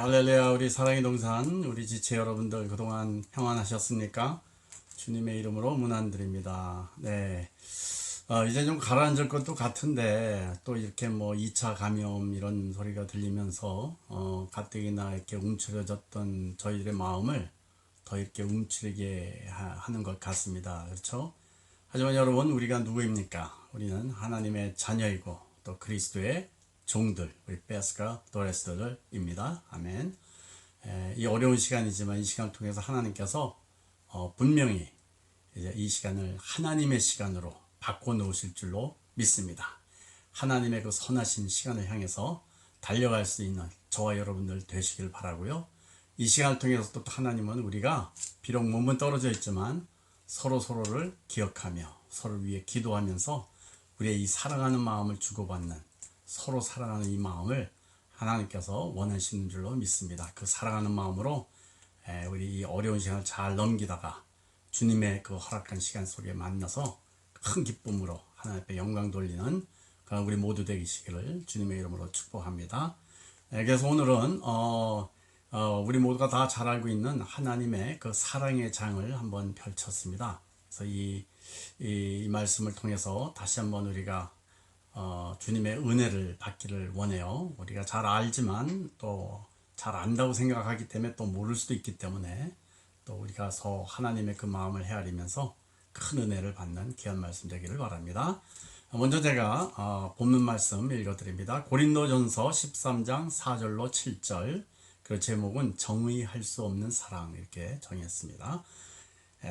할렐루야. 우리 사랑의 동산, 우리 지체 여러분들 그동안 평안하셨습니까? 주님의 이름으로 문안드립니다. 네. 이제 좀 가라앉을 것도 같은데, 또 이렇게 뭐 2차 감염 이런 소리가 들리면서, 가뜩이나 이렇게 움츠려졌던 저희들의 마음을 더 이렇게 움츠리게 하는 것 같습니다. 그렇죠? 하지만 여러분, 우리가 누구입니까? 우리는 하나님의 자녀이고, 또 그리스도의 종들, 우리 베스가 도레스들입니다. 아멘. 이 어려운 시간이지만 이 시간을 통해서 하나님께서 분명히 이제 이 시간을 하나님의 시간으로 바꿔놓으실 줄로 믿습니다. 하나님의 그 선하신 시간을 향해서 달려갈 수 있는 저와 여러분들 되시길 바라고요. 이 시간을 통해서 또 하나님은 우리가 비록 몸은 떨어져 있지만 서로를 기억하며 서로를 위해 기도하면서 우리의 이 사랑하는 마음을 주고받는, 서로 사랑하는 이 마음을 하나님께서 원하시는 줄로 믿습니다. 그 사랑하는 마음으로 우리 이 어려운 시간을 잘 넘기다가 주님의 그 허락한 시간 속에 만나서 큰 기쁨으로 하나님 앞에 영광 돌리는 그런 우리 모두 되시기를 주님의 이름으로 축복합니다. 그래서 오늘은 우리 모두가 다 잘 알고 있는 하나님의 그 사랑의 장을 한번 펼쳤습니다. 그래서 이 말씀을 통해서 다시 한번 우리가 주님의 은혜를 받기를 원해요. 우리가 잘 알지만 또 잘 안다고 생각하기 때문에 또 모를 수도 있기 때문에 또 우리가 하나님의 그 마음을 헤아리면서 큰 은혜를 받는 귀한 말씀 되기를 바랍니다. 먼저 제가 본문 말씀 읽어드립니다. 고린도전서 13장 4절로 7절, 그 제목은 정의할 수 없는 사랑, 이렇게 정했습니다.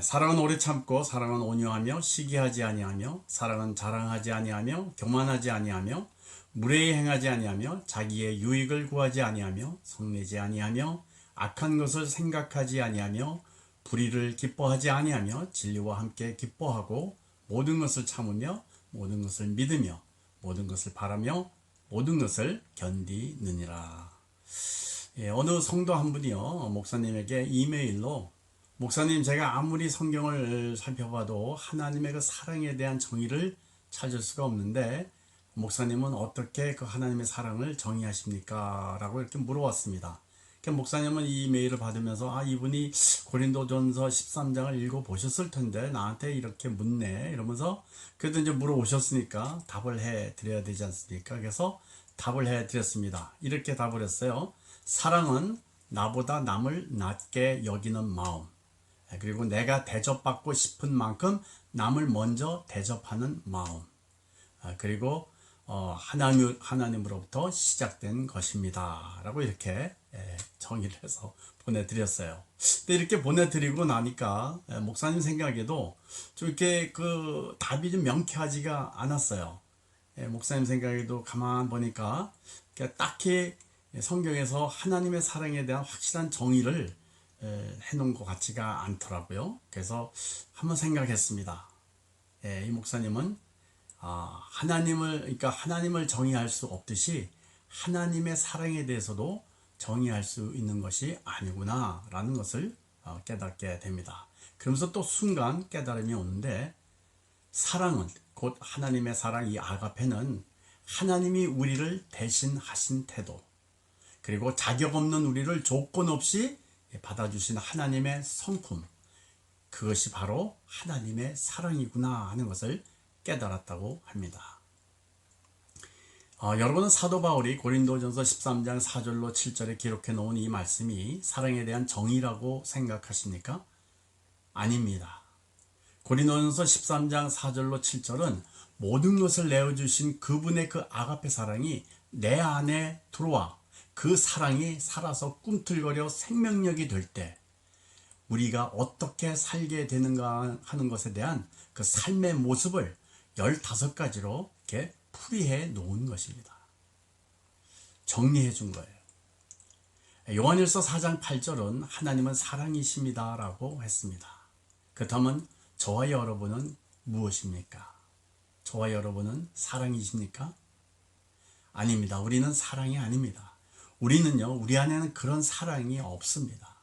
사랑은 오래 참고 사랑은 온유하며 시기하지 아니하며 사랑은 자랑하지 아니하며 교만하지 아니하며 무례히 행하지 아니하며 자기의 유익을 구하지 아니하며 성내지 아니하며 악한 것을 생각하지 아니하며 불의를 기뻐하지 아니하며 진리와 함께 기뻐하고 모든 것을 참으며 모든 것을 믿으며 모든 것을 바라며 모든 것을 견디느니라. 어느 성도 한 분이요, 목사님에게 이메일로 목사님, 제가 아무리 성경을 살펴봐도 하나님의 그 사랑에 대한 정의를 찾을 수가 없는데 목사님은 어떻게 그 하나님의 사랑을 정의하십니까? 라고 이렇게 물어왔습니다. 목사님은 이 메일을 받으면서 이분이 고린도전서 13장을 읽어보셨을 텐데 나한테 이렇게 묻네 이러면서, 그래도 이제 물어오셨으니까 답을 해드려야 되지 않습니까? 그래서 답을 해드렸습니다. 이렇게 답을 했어요. 사랑은 나보다 남을 낮게 여기는 마음, 그리고 내가 대접받고 싶은 만큼 남을 먼저 대접하는 마음, 그리고 하나님으로부터 시작된 것입니다 라고 이렇게 정의를 해서 보내드렸어요. 근데 이렇게 보내드리고 나니까 목사님 생각에도 좀 이렇게 그 답이 좀 명쾌하지가 않았어요. 목사님 생각에도 가만 보니까 딱히 성경에서 하나님의 사랑에 대한 확실한 정의를 해놓은 것 같지가 않더라고요. 그래서 한번 생각했습니다. 이 목사님은 하나님을 정의할 수 없듯이 하나님의 사랑에 대해서도 정의할 수 있는 것이 아니구나 라는 것을 깨닫게 됩니다. 그러면서 또 순간 깨달음이 오는데, 사랑은 곧 하나님의 사랑, 이 아가페는 하나님이 우리를 대신하신 태도, 그리고 자격 없는 우리를 조건 없이 받아주신 하나님의 성품, 그것이 바로 하나님의 사랑이구나 하는 것을 깨달았다고 합니다. 여러분은 사도 바울이 고린도전서 13장 4절로 7절에 기록해 놓은 이 말씀이 사랑에 대한 정의라고 생각하십니까? 아닙니다. 고린도전서 13장 4절로 7절은 모든 것을 내어주신 그분의 그 아가페 사랑이 내 안에 들어와 그 사랑이 살아서 꿈틀거려 생명력이 될 때 우리가 어떻게 살게 되는가 하는 것에 대한 그 삶의 모습을 15가지로 이렇게 풀이해 놓은 것입니다. 정리해 준 거예요. 요한일서 4장 8절은 하나님은 사랑이십니다 라고 했습니다. 그렇다면 저와 여러분은 무엇입니까? 저와 여러분은 사랑이십니까? 아닙니다. 우리는 사랑이 아닙니다. 우리는요, 우리 안에는 그런 사랑이 없습니다.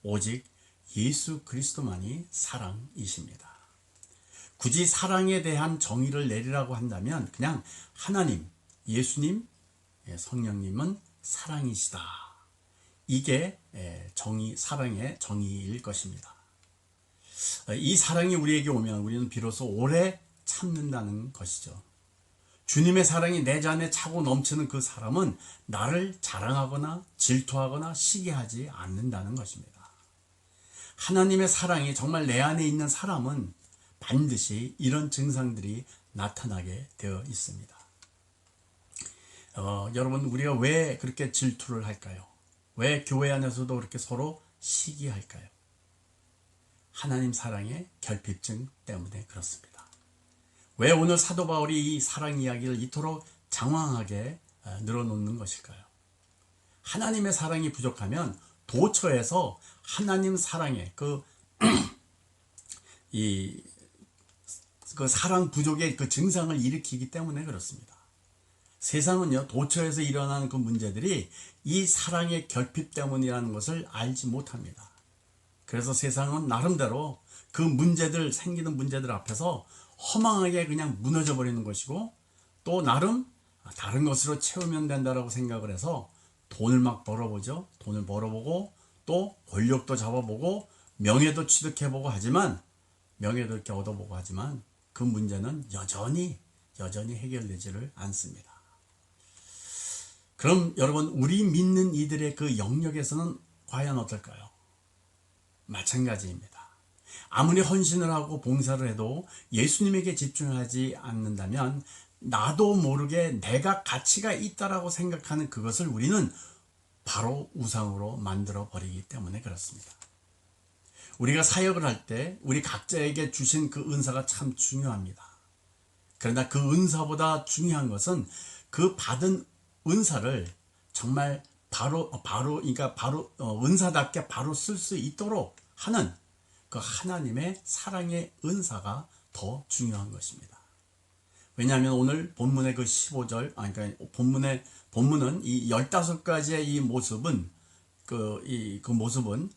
오직 예수 그리스도만이 사랑이십니다. 굳이 사랑에 대한 정의를 내리라고 한다면 그냥 하나님, 예수님, 성령님은 사랑이시다, 이게 사랑의 정의일 것입니다. 이 사랑이 우리에게 오면 우리는 비로소 오래 참는다는 것이죠. 주님의 사랑이 내 안에 차고 넘치는 그 사람은 나를 자랑하거나 질투하거나 시기하지 않는다는 것입니다. 하나님의 사랑이 정말 내 안에 있는 사람은 반드시 이런 증상들이 나타나게 되어 있습니다. 여러분, 우리가 왜 그렇게 질투를 할까요? 왜 교회 안에서도 그렇게 서로 시기할까요? 하나님 사랑의 결핍증 때문에 그렇습니다. 왜 오늘 사도 바울이 이 사랑 이야기를 이토록 장황하게 늘어놓는 것일까요? 하나님의 사랑이 부족하면 도처에서 하나님 사랑의 그 사랑 부족의 그 증상을 일으키기 때문에 그렇습니다. 세상은요, 도처에서 일어나는 그 문제들이 이 사랑의 결핍 때문이라는 것을 알지 못합니다. 그래서 세상은 나름대로 그 생기는 문제들 앞에서 허망하게 그냥 무너져 버리는 것이고, 또 나름 다른 것으로 채우면 된다라고 생각을 해서 돈을 막 벌어보죠. 돈을 벌어보고 또 권력도 잡아보고 명예도 취득해보고 하지만, 명예도 이렇게 얻어보고 하지만 그 문제는 여전히 해결되지를 않습니다. 그럼 여러분, 우리 믿는 이들의 그 영역에서는 과연 어떨까요? 마찬가지입니다. 아무리 헌신을 하고 봉사를 해도 예수님에게 집중하지 않는다면 나도 모르게 내가 가치가 있다라고 생각하는 그것을 우리는 바로 우상으로 만들어 버리기 때문에 그렇습니다. 우리가 사역을 할 때 우리 각자에게 주신 그 은사가 참 중요합니다. 그러나 그 은사보다 중요한 것은 그 받은 은사를 정말 바로 은사답게 바로 쓸 수 있도록 하는 그 하나님의 사랑의 은사가 더 중요한 것입니다. 왜냐하면 오늘 본문의 그 15절, 그러니까 본문은 이 15가지의 이 모습은 그 모습은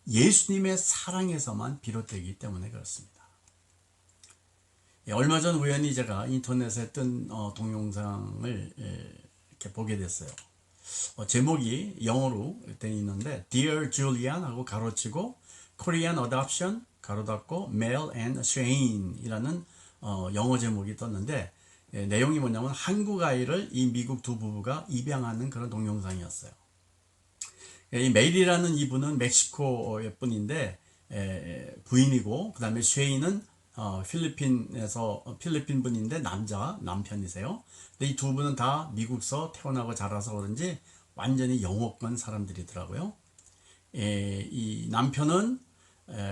예수님의 사랑에서만 비롯되기 때문에 그렇습니다. 얼마 전 우연히 제가 인터넷에 뜬 동영상을 이렇게 보게 됐어요. 제목이 영어로 되어 있는데 Dear Julian 하고 가로치고 Korean Adoption 가로 닫고 Mel and Shane 이라는 영어 제목이 떴는데, 내용이 뭐냐면 한국 아이를 이 미국 두 부부가 입양하는 그런 동영상이었어요. 이 멜이라는 이분은 멕시코의 분인데 부인이고, 그 다음에 쉐인은 필리핀 분인데 남편이세요. 근데 이 두 분은 다 미국서 태어나고 자라서 그런지 완전히 영어권 사람들이더라고요. 이 남편은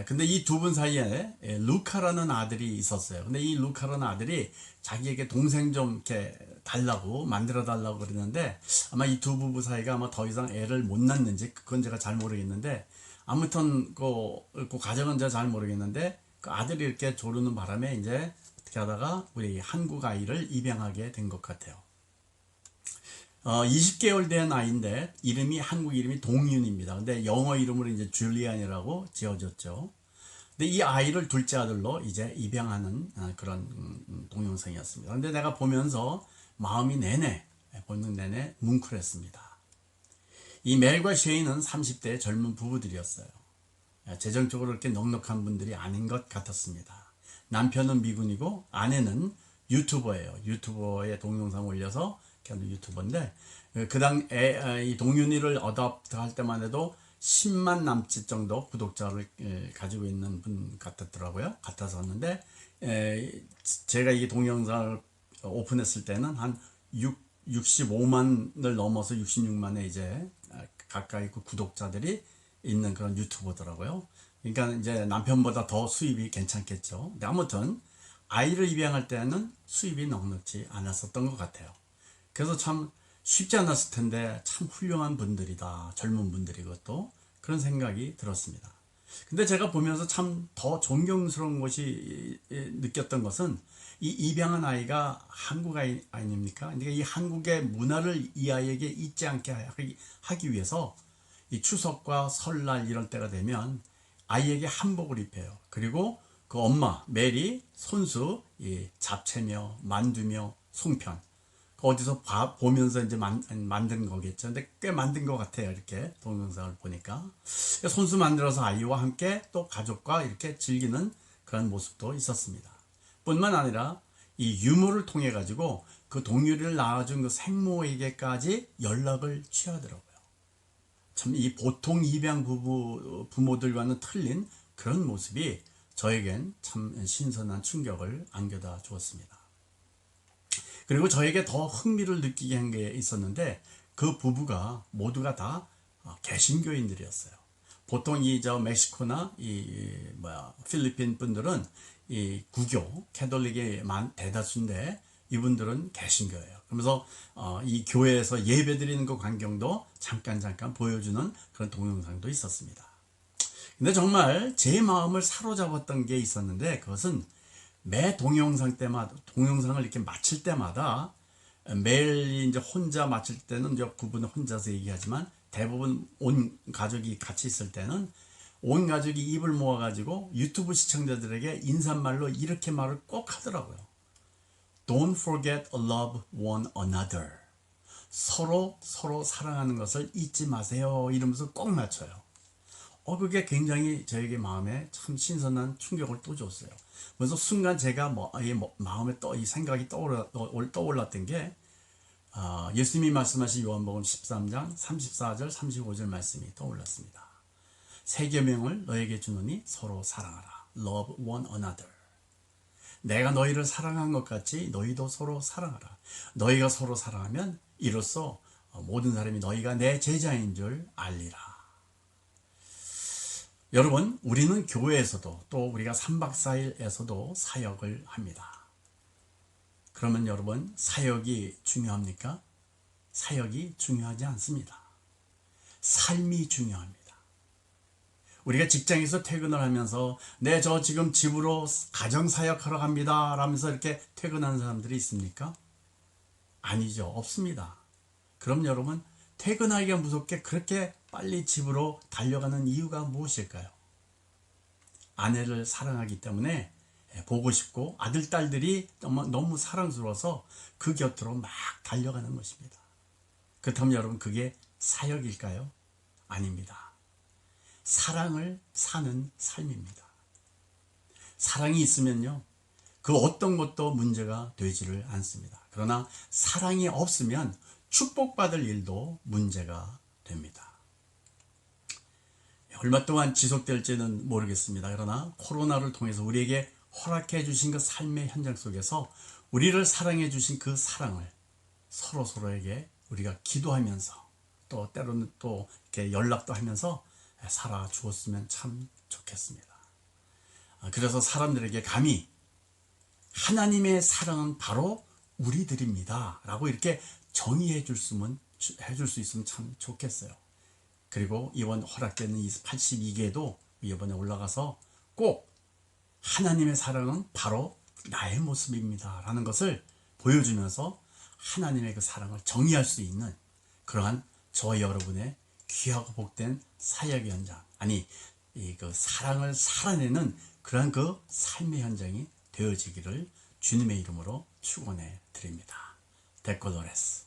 근데 이 두 분 사이에 루카라는 아들이 있었어요. 근데 이 루카라는 아들이 자기에게 동생 좀 이렇게 만들어 달라고 그러는데, 아마 이 두 부부 사이가 아마 더 이상 애를 못 낳는지 그건 제가 잘 모르겠는데, 아무튼 그 과정은 제가 잘 모르겠는데, 그 아들이 이렇게 조르는 바람에 이제 어떻게 하다가 우리 한국 아이를 입양하게 된 것 같아요. 20개월 된 아이인데 한국 이름이 동윤입니다. 근데 영어 이름으로 이제 줄리안이라고 지어졌죠. 근데 이 아이를 둘째 아들로 이제 입양하는 그런 동영상이었습니다. 근데 내가 보면서 마음이 보는 내내 뭉클했습니다. 이 멜과 쉐인은 30대 젊은 부부들이었어요. 재정적으로 그렇게 넉넉한 분들이 아닌 것 같았습니다. 남편은 미군이고 아내는 유튜버예요. 유튜버에 동영상 올려서 유튜버인데, 이 동윤이를 어답트 할 때만 해도 10만 남짓 정도 구독자를 가지고 있는 분 같았었는데, 제가 이 동영상을 오픈했을 때는 한 65만을 넘어서 66만에 이제 가까이 그 구독자들이 있는 그런 유튜버더라고요. 그러니까 이제 남편보다 더 수입이 괜찮겠죠. 근데 아무튼 아이를 입양할 때는 수입이 넉넉지 않았었던 것 같아요. 그래서 참 쉽지 않았을 텐데 참 훌륭한 분들이다. 젊은 분들이 그것도 그런 생각이 들었습니다. 근데 제가 보면서 참 더 존경스러운 것이 느꼈던 것은 이 입양한 아이가 한국 아이 아닙니까? 그러니까 이 한국의 문화를 이 아이에게 잊지 않게 하기 위해서 이 추석과 설날 이럴 때가 되면 아이에게 한복을 입혀요. 그리고 그 엄마 멜이 손수 잡채며 만두며 송편, 어디서 보면서 이제 만든 거겠죠. 근데 꽤 만든 것 같아요. 이렇게 동영상을 보니까. 손수 만들어서 아이와 함께 또 가족과 이렇게 즐기는 그런 모습도 있었습니다. 뿐만 아니라 이 유머를 통해 가지고 그 동유리를 낳아준 그 생모에게까지 연락을 취하더라고요. 참 이 보통 입양 부모들과는 틀린 그런 모습이 저에겐 참 신선한 충격을 안겨다 주었습니다. 그리고 저에게 더 흥미를 느끼게 한 게 있었는데 그 부부가 모두가 다 개신교인들이었어요. 보통 이 저 멕시코나 필리핀 분들은 이 구교 캐톨릭이 대다수인데 이분들은 개신교예요. 그러면서 이 교회에서 예배 드리는 그 광경도 잠깐 보여주는 그런 동영상도 있었습니다. 근데 정말 제 마음을 사로잡았던 게 있었는데 그것은 매 동영상을 이렇게 마칠 때마다 매일 이제 혼자 마칠 때는 이제 그분은 혼자서 얘기하지만 대부분 온 가족이 같이 있을 때는 온 가족이 입을 모아가지고 유튜브 시청자들에게 인사말로 이렇게 말을 꼭 하더라고요. Don't forget to love one another. 서로 사랑하는 것을 잊지 마세요. 이러면서 꼭 맞춰요. 그게 굉장히 저에게 마음에 참 신선한 충격을 또 줬어요. 그래서 순간 제가 마음에 이 생각이 떠올랐던 게 예수님이 말씀하신 요한복음 13장 34절 35절 말씀이 떠올랐습니다. 새 계명을 너에게 주노니 서로 사랑하라. Love one another. 내가 너희를 사랑한 것 같이 너희도 서로 사랑하라. 너희가 서로 사랑하면 이로써 모든 사람이 너희가 내 제자인 줄 알리라. 여러분, 우리는 교회에서도 또 우리가 3박 4일에서도 사역을 합니다. 그러면 여러분, 사역이 중요합니까? 사역이 중요하지 않습니다. 삶이 중요합니다. 우리가 직장에서 퇴근을 하면서 네, 저 지금 집으로 가정사역하러 갑니다 라면서 이렇게 퇴근하는 사람들이 있습니까? 아니죠. 없습니다. 그럼 여러분, 퇴근하기가 무섭게 그렇게 빨리 집으로 달려가는 이유가 무엇일까요? 아내를 사랑하기 때문에 보고 싶고 아들, 딸들이 너무 사랑스러워서 그 곁으로 막 달려가는 것입니다. 그렇다면 여러분, 그게 사역일까요? 아닙니다. 사랑을 사는 삶입니다. 사랑이 있으면요, 그 어떤 것도 문제가 되지를 않습니다. 그러나 사랑이 없으면 축복받을 일도 문제가 됩니다. 얼마 동안 지속될지는 모르겠습니다. 그러나 코로나를 통해서 우리에게 허락해 주신 그 삶의 현장 속에서 우리를 사랑해 주신 그 사랑을 서로에게 우리가 기도하면서 또 때로는 또 이렇게 연락도 하면서 살아 주었으면 참 좋겠습니다. 그래서 사람들에게 감히 하나님의 사랑은 바로 우리들입니다 라고 이렇게 정의해 줄 수 있으면 참 좋겠어요. 그리고 이번 허락되는 이 82개도 이번에 올라가서 꼭 하나님의 사랑은 바로 나의 모습입니다 라는 것을 보여주면서 하나님의 그 사랑을 정의할 수 있는 그러한 저와 여러분의 귀하고 복된 사역의 현장, 아니 그 사랑을 살아내는 그러한 그 삶의 현장이 되어지기를 주님의 이름으로 축원해 드립니다. 데콜로레스.